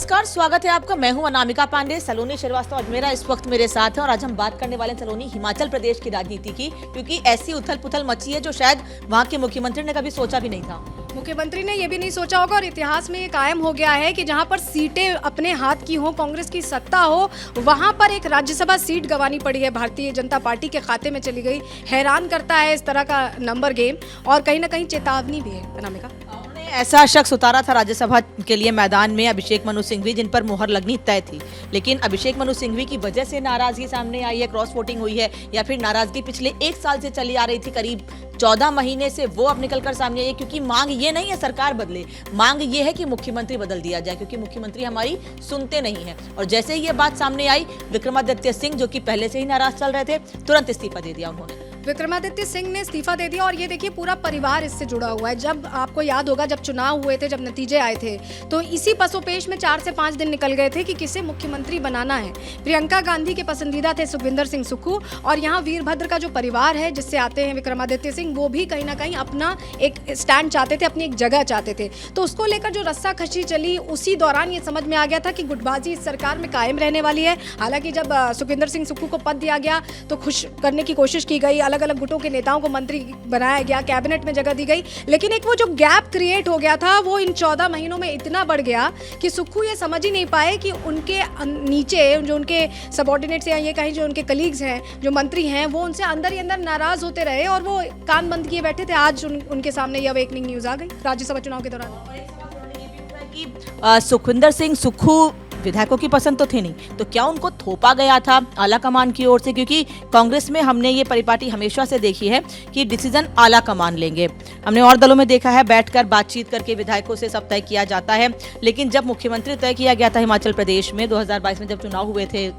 नमस्कार, स्वागत है आपका। मैं हूं अनामिका पांडे। सलोनी श्रीवास्तव अजमेरा इस वक्त मेरे साथ है और आज हम बात करने वाले हैं सलोनी हिमाचल प्रदेश की राजनीति की, क्योंकि ऐसी उथल पुथल मची है जो शायद वहां के मुख्यमंत्री ने कभी सोचा भी नहीं था। मुख्यमंत्री ने ये भी नहीं सोचा होगा और इतिहास में ये कायम हो गया है कि जहां पर सीटें अपने हाथ की हो, कांग्रेस की सत्ता हो, वहां पर एक राज्यसभा सीट गंवानी पड़ी है, भारतीय जनता पार्टी के खाते में चली गई। हैरान करता है इस तरह का नंबर गेम और कहीं ना कहीं चेतावनी भी है। अनामिका, ऐसा शख्स उतारा था राज्यसभा के लिए मैदान में अभिषेक मनु सिंघवी, जिन पर मुहर लगनी तय थी, लेकिन अभिषेक मनु सिंघवी की वजह से नाराजगी सामने आई है, क्रॉस वोटिंग हुई है, या फिर नाराजगी पिछले 1 साल से चली आ रही थी, करीब 14 महीने से वो अब निकलकर सामने आई है। क्योंकि मांग ये नहीं है सरकार बदले, मांग ये है कि मुख्यमंत्री बदल दिया जाए, क्योंकि मुख्यमंत्री हमारी सुनते नहीं है। और जैसे ही ये बात सामने आई, विक्रमादित्य सिंह जो कि पहले से ही नाराज चल रहे थे, तुरंत इस्तीफा दे दिया उन्होंने। विक्रमादित्य सिंह ने इस्तीफा दे दिया और ये देखिए पूरा परिवार इससे जुड़ा हुआ है। जब आपको याद होगा, जब चुनाव हुए थे, जब नतीजे आए थे, तो इसी पसोपेश में 4 से 5 दिन निकल गए थे कि किसे मुख्यमंत्री बनाना है। प्रियंका गांधी के पसंदीदा थे सुखविंदर सिंह सुक्खू, और यहाँ वीरभद्र का जो परिवार है जिससे आते हैं विक्रमादित्य सिंह, वो भी कहीं ना कहीं अपना एक स्टैंड चाहते थे, अपनी एक जगह चाहते थे। तो उसको लेकर जो रस्साकशी चली, उसी दौरान ये समझ में आ गया था कि गुटबाजी इस सरकार में कायम रहने वाली है। हालांकि जब सुखविंदर सिंह सुक्खू को पद दिया गया तो खुश करने की कोशिश की गई, अलग अलग गुटों के नेताओं को मंत्री बनाया गया, कैबिनेट में जगह दी गई, लेकिन एक वो जो गैप क्रिएट हो गया था, वो इन 14 महीनों में इतना बढ़ गया कि सुक्खू ये समझ ही नहीं पाए कि उनके नीचे जो उनके सबऑर्डिनेट्स या ये कहीं जो उनके कलीग्स हैं, जो मंत्री हैं, वो उनसे अंदर ही अंदर नाराज होते रहे और वो कान बंद किए बैठे थे। आज उनके सामने ये अवेकनिंग न्यूज आ गई राज्यसभा चुनाव के दौरान। सुखविंदर सिंह सुक्खू विधायकों की पसंद तो थी नहीं, तो क्या उनको थोपा गया था आला कमान की ओर से? क्योंकि कांग्रेस में हमने ये परिपाटी हमेशा से देखी है कि डिसीजन आला कमान लेंगे। हमने और दलों में देखा है, बैठकर बातचीत करके विधायकों से सब तय किया जाता है, लेकिन जब मुख्यमंत्री तय किया गया था हिमाचल प्रदेश में 2022 में जब चुनाव हुए थे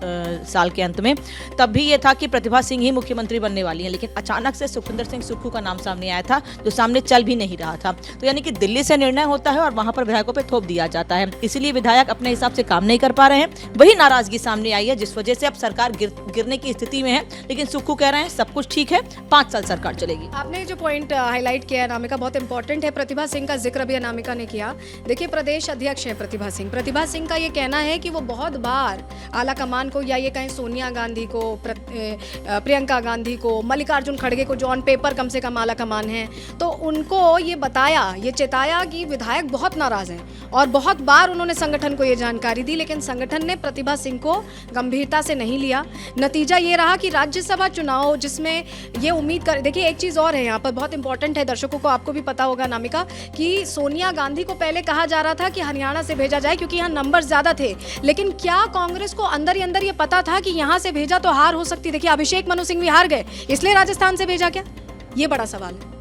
साल के अंत में, तब भी ये था कि प्रतिभा सिंह ही मुख्यमंत्री बनने वाली है, लेकिन अचानक से सुखविंदर सिंह सुक्खू का नाम सामने आया था, जो सामने चल भी नहीं रहा था। तो यानी कि दिल्ली से निर्णय होता है और वहां पर विधायकों पर थोप दिया जाता है, इसीलिए विधायक अपने हिसाब से काम नहीं कर पा रहे हैं। वही नाराजगी सामने आई है जिस वजह से अब सरकार गिरने की स्थिति में है, लेकिन सुक्खू कह रहे हैं सब कुछ ठीक है, 5 साल सरकार चलेगी। आपने जो पॉइंट हाईलाइट किया है अनामिका, बहुत इंपॉर्टेंट है। प्रतिभा सिंह का जिक्र भी अनामिका ने किया। देखिए, प्रदेश अध्यक्ष है प्रतिभा सिंह। प्रतिभा सिंह का ये कहना है कि वो बहुत बार आला कमान को, या ये कहें सोनिया गांधी को, प्रियंका गांधी को, मल्लिकार्जुन खड़गे को, जो ऑन पेपर कम से कम आला कमान है, तो उनको ये बताया, ये चेताया कि विधायक बहुत नाराज हैं, और बहुत बार उन्होंने संगठन को ये जानकारी दी, लेकिन संगठन ने प्रतिभा सिंह को गंभीरता से नहीं लिया। नतीजा ये रहा कि राज्यसभा चुनाव, जिसमें ये उम्मीद कर, देखिए एक चीज़ और है यहाँ पर, बहुत इंपॉर्टेंट है, दर्शकों को आपको भी पता होगा अनामिका, कि सोनिया गांधी को पहले कहा जा रहा था कि हरियाणा से भेजा जाए क्योंकि यहाँ नंबर ज़्यादा थे, लेकिन क्या कांग्रेस को अंदर ही अंदर ये पता था कि यहाँ से भेजा तो हार हो सकती? देखिए, अभिषेक मनु सिंघवी हार गए, इसलिए राजस्थान से भेजा क्या? ये बड़ा सवाल है।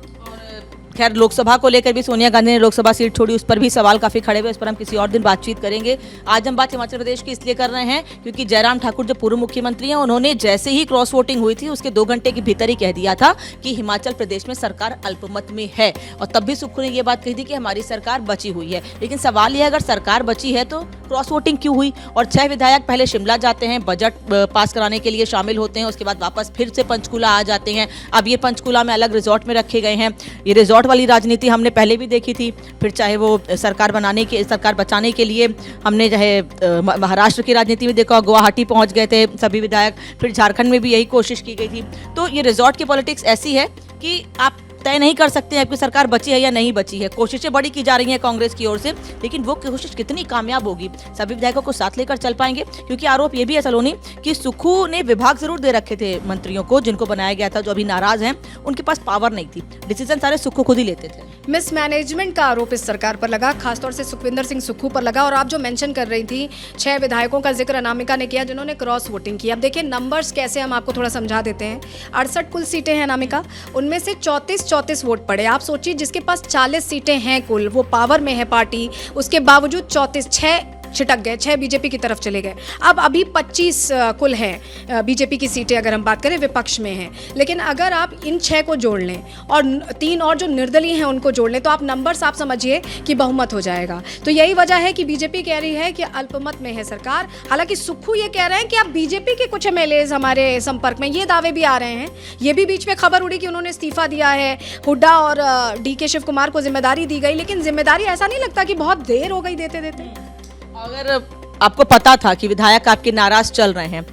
खैर, लोकसभा को लेकर भी सोनिया गांधी ने लोकसभा सीट छोड़ी, उस पर भी सवाल काफी खड़े हुए, इस पर हम किसी और दिन बातचीत करेंगे। आज हम बात हिमाचल प्रदेश की इसलिए कर रहे हैं क्योंकि जयराम ठाकुर जो पूर्व मुख्यमंत्री हैं, उन्होंने जैसे ही क्रॉस वोटिंग हुई थी उसके 2 घंटे के भीतर ही कह दिया था कि हिमाचल प्रदेश में सरकार अल्पमत में है, और तब भी सुक्खू ने यह बात कही थी कि हमारी सरकार बची हुई है। लेकिन सवाल यह है, अगर सरकार बची है तो क्रॉस वोटिंग क्यों हुई? और 6 विधायक पहले शिमला जाते हैं, बजट पास कराने के लिए शामिल होते हैं, उसके बाद वापस फिर से पंचकूला आ जाते हैं। अब ये पंचकूला में अलग रिजॉर्ट में रखे गए हैं। ये रिजॉर्ट वाली राजनीति हमने पहले भी देखी थी, फिर चाहे वो सरकार बचाने के लिए हमने चाहे महाराष्ट्र की राजनीति में देखा, गुवाहाटी पहुंच गए थे सभी विधायक, फिर झारखंड में भी यही कोशिश की गई थी। तो ये रिजॉर्ट की पॉलिटिक्स ऐसी है कि आप तय नहीं कर सकते हैं कि सरकार बची है या नहीं बची है। कोशिशें बड़ी की जा रही हैं कांग्रेस की ओर से, लेकिन वो कोशिश कितनी कामयाब होगी, सभी विधायकों को साथ लेकर चल पाएंगे? क्योंकि आरोप ये भी है सलोनी कि सुक्खू ने विभाग जरूर दे रखे थे मंत्रियों को, जिनको बनाया गया था, जो अभी नाराज हैं, उनके पास पावर नहीं थी, डिसीजन सारे सुक्खू खुद ही लेते थे। मिसमैनेजमेंट का आरोप इस सरकार पर लगा, खासतौर से सुखविंदर सिंह सुक्खू पर लगा। और आप जो मेंशन कर रही थी, 6 विधायकों का जिक्र अनामिका ने किया जिन्होंने क्रॉस वोटिंग की। अब देखिए नंबर्स कैसे, हम आपको थोड़ा समझा देते हैं। 68 कुल सीटें हैं अनामिका, उनमें से 34 वोट पड़े। आप सोचिए, जिसके पास 40 सीटें हैं कुल, वो पावर में है पार्टी, उसके बावजूद 6 छिटक गए, 6 बीजेपी की तरफ चले गए। अब अभी 25 कुल हैं बीजेपी की सीटें, अगर हम बात करें विपक्ष में हैं। लेकिन अगर आप इन 6 को जोड़ लें और 3 और जो निर्दलीय हैं उनको जोड़ लें, तो आप नंबर्स आप समझिए कि बहुमत हो जाएगा। तो यही वजह है कि बीजेपी कह रही है कि अल्पमत में है सरकार। हालांकि सुक्खू ये कह रहे हैं कि अब बीजेपी के कुछ एमएलएज हमारे संपर्क में, ये दावे भी आ रहे हैं। ये भी बीच में खबर उड़ी कि उन्होंने इस्तीफा दिया है, हुड्डा और डीके शिव कुमार को जिम्मेदारी दी गई, लेकिन जिम्मेदारी ऐसा नहीं लगता कि बहुत देर हो गई देते देते। अगर आपको पता था कि विधायक आपके नाराज चल रहे हैं,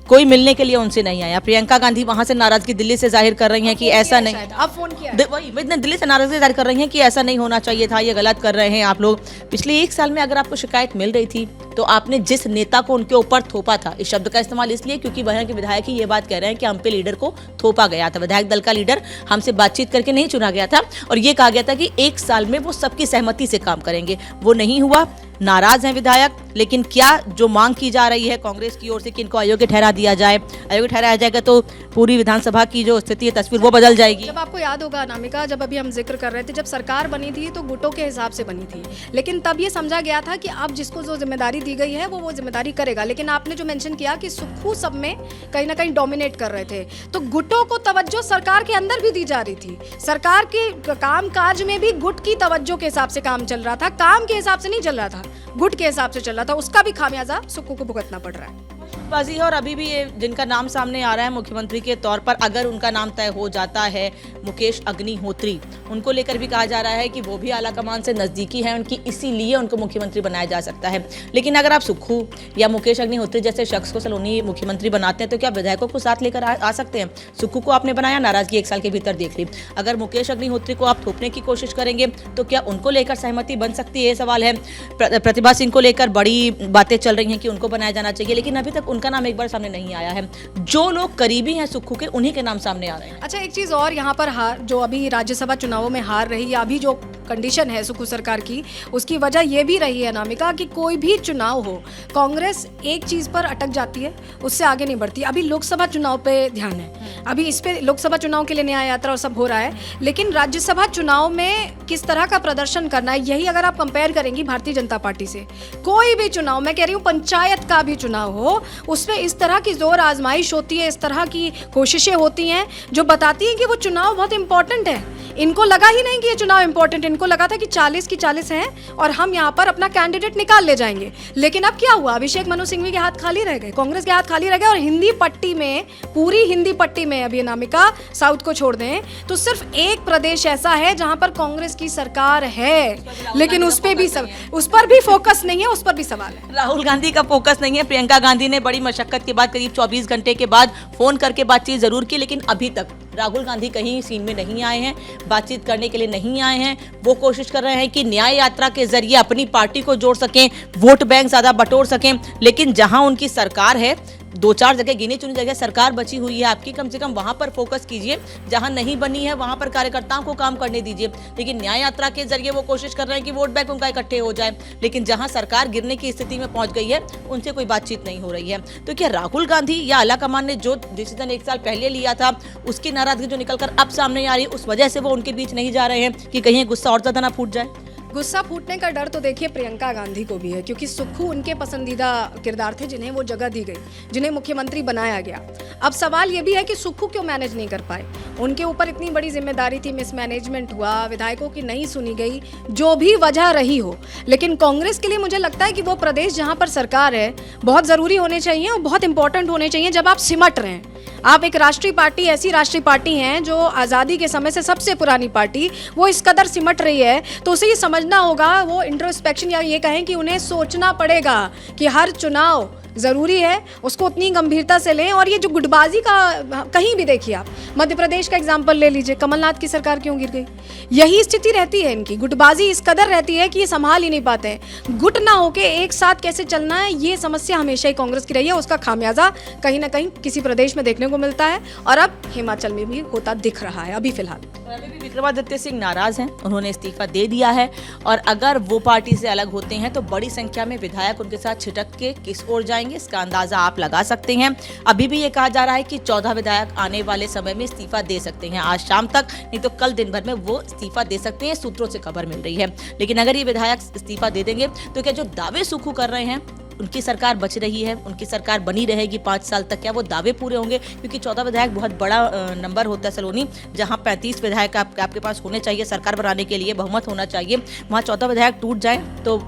कोई मिलने के लिए उनसे नहीं आया। प्रियंका गांधी वहां से नाराजगी दिल्ली से जाहिर कर रही हैं कि ऐसा नहीं, अब फोन किया वही दिल्ली से नाराजगी जाहिर कर रही हैं कि ऐसा नहीं होना चाहिए था, ये गलत कर रहे हैं आप लोग। पिछले 1 साल में अगर आपको शिकायत मिल रही थी तो आपने जिस नेता को उनके ऊपर थोपा था, इस शब्द का इस्तेमाल इसलिए क्योंकि वहां के विधायक ही ये बात कह रहे हैं कि हम पे लीडर को थोपा गया था, विधायक दल का लीडर हमसे बातचीत करके नहीं चुना गया था, और ये कहा गया था कि 1 साल में वो सबकी सहमति से काम करेंगे। वो नहीं हुआ, नाराज हैं विधायक। लेकिन क्या जो मांग की जा रही है कांग्रेस की ओर से कि इनको अयोग्य ठहरा दिया जाए, अयोग्य ठहराया जाएगा तो पूरी विधानसभा की जो स्थिति है, तस्वीर वो बदल जाएगी। जब आपको याद होगा अनामिका, जब अभी हम जिक्र कर रहे थे, जब सरकार बनी थी तो गुटों के हिसाब से बनी थी, लेकिन तब ये समझा गया था कि अब जिसको जो जिम्मेदारी दी गई है वो जिम्मेदारी करेगा। लेकिन आपने जो मेंशन किया कि सुक्खू सब में कहीं ना कहीं डोमिनेट कर रहे थे, तो गुटों को तवज्जो सरकार के अंदर भी दी जा रही थी। सरकार के काम काज में भी गुट की तवज्जो के हिसाब से काम चल रहा था, काम के हिसाब से नहीं चल रहा था, गुट के हिसाब से चल रहा था। उसका भी खामियाजा सुक्खू को भुगतना पड़ रहा है। बाजी है। और अभी भी ये जिनका नाम सामने आ रहा है मुख्यमंत्री के तौर पर, अगर उनका नाम तय हो जाता है, मुकेश अग्निहोत्री, उनको लेकर भी कहा जा रहा है कि वो भी आला कमान से नजदीकी है उनकी, इसीलिए उनको मुख्यमंत्री बनाया जा सकता है। लेकिन अगर आप सुक्खू या मुकेश अग्निहोत्री जैसे शख्स को सलोनी मुख्यमंत्री बनाते हैं तो क्या विधायकों को साथ लेकर आ सकते हैं? सुक्खू को आपने बनाया, नाराजगी 1 साल के भीतर देख ली। अगर मुकेश अग्निहोत्री को आप थोपने की कोशिश करेंगे तो क्या उनको लेकर सहमति बन सकती है? ये सवाल है। प्रतिभा सिंह को लेकर बड़ी बातें चल रही हैं कि उनको बनाया जाना चाहिए, लेकिन अभी तक उनका नाम एक बार सामने नहीं आया है। जो लोग करीबी हैं सुक्खू के, उन्हीं के नाम सामने आ रहे हैं। अच्छा, एक चीज़ और, यहाँ पर हार जो अभी राज्यसभा चुनावों में हार रही, या अभी जो कंडीशन है सुक्खू सरकार की, उसकी वजह यह भी रही है अनामिका कि कोई भी चुनाव हो, कांग्रेस एक चीज़ पर अटक जाती है, उससे आगे नहीं बढ़ती। अभी लोकसभा चुनाव पे ध्यान है, अभी इस पे लोकसभा चुनाव के लिए न्याय यात्रा और सब हो रहा है, लेकिन राज्यसभा चुनाव में किस तरह का प्रदर्शन करना है, यही अगर आप कंपेयर करेंगी भारतीय जनता पार्टी से, कोई भी चुनाव, मैं कह रही हूँ पंचायत का भी चुनाव हो, उसमें इस तरह की जोर आजमाइश होती है, इस तरह की कोशिशें होती हैं जो बताती हैं कि वो चुनाव बहुत इंपॉर्टेंट है। इनको लगा ही नहीं कि ये चुनाव इंपॉर्टेंट है, इनको लगा था कि 40 की 40 हैं और हम यहाँ पर अपना कैंडिडेट निकाल ले जाएंगे। लेकिन अब क्या हुआ? अभिषेक मनु सिंघवी के हाथ खाली रह गए, कांग्रेस के हाथ खाली रह गए, और हिंदी पट्टी में, पूरी हिंदी पट्टी में, अभी अनामिका साउथ को छोड़ दें तो सिर्फ एक प्रदेश ऐसा है जहां पर कांग्रेस की सरकार है, लेकिन उस पर भी फोकस नहीं है, उस पर भी सवाल है। राहुल गांधी का फोकस नहीं है। प्रियंका गांधी ने बड़ी मशक्कत के बाद करीब 24 घंटे के बाद फोन करके बातचीत जरूर की, लेकिन अभी तक राहुल गांधी कहीं सीन में नहीं आए हैं, बातचीत करने के लिए नहीं आए हैं। वो कोशिश कर रहे हैं कि न्याय यात्रा के जरिए अपनी पार्टी को जोड़ सकें, वोट बैंक ज्यादा बटोर सकें, लेकिन जहां उनकी सरकार है, 2-4 जगह, गिनी चुनी जगह सरकार बची हुई है आपकी, कम से कम वहां पर फोकस कीजिए। जहां नहीं बनी है वहां पर कार्यकर्ताओं को काम करने दीजिए। लेकिन न्याय यात्रा के जरिए वो कोशिश कर रहे हैं कि वोट बैंक उनका इकट्ठे हो जाए, लेकिन जहां सरकार गिरने की स्थिति में पहुंच गई है उनसे कोई बातचीत नहीं हो रही है। तो क्या राहुल गांधी या आलाकमान ने जो डिसीजन 1 साल पहले लिया था, उसकी नाराजगी जो निकलकर अब सामने आ रही है, उस वजह से वो उनके बीच नहीं जा रहे हैं कि कहीं गुस्सा और ज्यादा ना फूट जाए? गुस्सा फूटने का डर तो देखिए प्रियंका गांधी को भी है, क्योंकि सुक्खू उनके पसंदीदा किरदार थे जिन्हें वो जगह दी गई, जिन्हें मुख्यमंत्री बनाया गया। अब सवाल ये भी है कि सुक्खू क्यों मैनेज नहीं कर पाए? उनके ऊपर इतनी बड़ी जिम्मेदारी थी, मिसमैनेजमेंट हुआ, विधायकों की नहीं सुनी गई, जो भी वजह रही हो। लेकिन कांग्रेस के लिए मुझे लगता है कि वो प्रदेश जहाँ पर सरकार है बहुत ज़रूरी होने चाहिए और बहुत इंपॉर्टेंट होने चाहिए। जब आप सिमट रहे हैं, आप एक राष्ट्रीय पार्टी, ऐसी राष्ट्रीय पार्टी हैं जो आज़ादी के समय से सबसे पुरानी पार्टी, वो इस कदर सिमट रही है, तो उसे ये समझना होगा, वो इंट्रोस्पेक्शन, या ये कहें कि उन्हें सोचना पड़ेगा कि हर चुनाव ज़रूरी है, उसको उतनी गंभीरता से लें। और ये जो गुटबाजी का, कहीं भी देखिए आप, मध्य प्रदेश का एग्जाम्पल ले लीजिए, कमलनाथ की सरकार क्यों गिर गई? यही स्थिति रहती है इनकी, गुटबाजी इस कदर रहती है कि ये संभाल ही नहीं पाते हैं। गुट ना होके एक साथ कैसे चलना है, ये समस्या हमेशा ही कांग्रेस की रही है। उसका खामियाजा कहीं ना कहीं किसी प्रदेश में देखने को मिलता है, और अब हिमाचल में भी होता दिख रहा है अभी फिलहाल। अभी भी विक्रमादित्य सिंह नाराज हैं, उन्होंने इस्तीफा दे दिया है, और अगर वो पार्टी से अलग होते हैं तो बड़ी संख्या में विधायक उनके साथ छिटक के किस ओर जाएंगे, इसका अंदाजा आप लगा सकते हैं। अभी भी ये कहा जा रहा है कि 14 विधायक आने वाले समय में इस्तीफा दे सकते हैं, आज शाम तक, नहीं तो कल दिन भर में वो इस्तीफा दे सकते हैं, सूत्रों से खबर मिल रही है। लेकिन अगर ये विधायक इस्तीफा दे देंगे तो क्या जो दावे सुक्खू कर रहे हैं, उनकी सरकार बच रही है, उनकी सरकार बनी रहेगी 5 साल तक, क्या वो दावे पूरे होंगे? क्योंकि 14 विधायक बहुत बड़ा नंबर होता है सलोनी, जहां 35 विधायक आपके पास होने चाहिए सरकार बनाने के लिए, बहुमत होना चाहिए, वहां 14 विधायक टूट जाए तो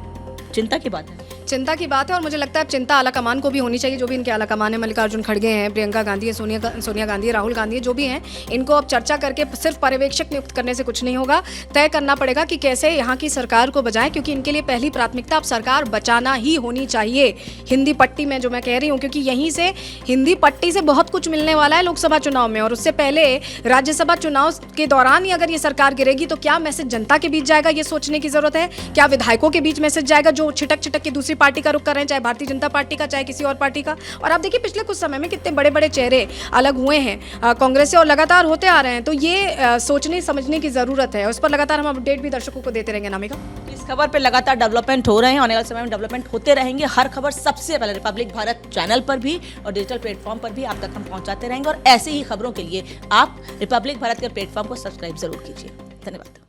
चिंता की बात है। चिंता की बात है और मुझे लगता है अब चिंता आला कमान को भी होनी चाहिए, जो भी इनके आला कमान है, मल्लिकार्जुन खड़गे हैं, प्रियंका गांधी है, सोनिया गांधी है, राहुल गांधी है, जो भी हैं, इनको अब चर्चा करके सिर्फ पर्यवेक्षक नियुक्त करने से कुछ नहीं होगा। तय करना पड़ेगा कि कैसे यहाँ की सरकार को बचाएं, क्योंकि इनके लिए पहली प्राथमिकता अब सरकार बचाना ही होनी चाहिए। हिंदी पट्टी में जो मैं कह रही हूँ, क्योंकि यहीं से हिंदी पट्टी से बहुत कुछ मिलने वाला है लोकसभा चुनाव में, और उससे पहले राज्यसभा चुनाव के दौरान ही अगर ये सरकार गिरेगी तो क्या मैसेज जनता के बीच जाएगा, ये सोचने की जरूरत है। क्या विधायकों के बीच मैसेज जाएगा जो छिटक छिटक के दूसरी पार्टी का रुख कर रहे हैं, चाहे भारतीय जनता पार्टी का, चाहे किसी और पार्टी का। और आप देखिए पिछले कुछ समय में कितने बड़े बड़े चेहरे अलग हुए हैं कांग्रेस से और लगातार होते आ रहे हैं। तो ये सोचने समझने की जरूरत है, उस पर लगातार हम अपडेट भी दर्शकों को देते रहेंगे। नामिका, इस खबर पे लगातार डेवलपमेंट हो रहे हैं, आने वाले समय में डेवलपमेंट होते रहेंगे। हर खबर सबसे पहले रिपब्लिक भारत चैनल पर भी और डिजिटल प्लेटफॉर्म पर भी आप तक हम पहुंचाते रहेंगे, और ऐसे ही खबरों के लिए आप रिपब्लिक भारत के प्लेटफॉर्म को सब्सक्राइब जरूर कीजिए। धन्यवाद।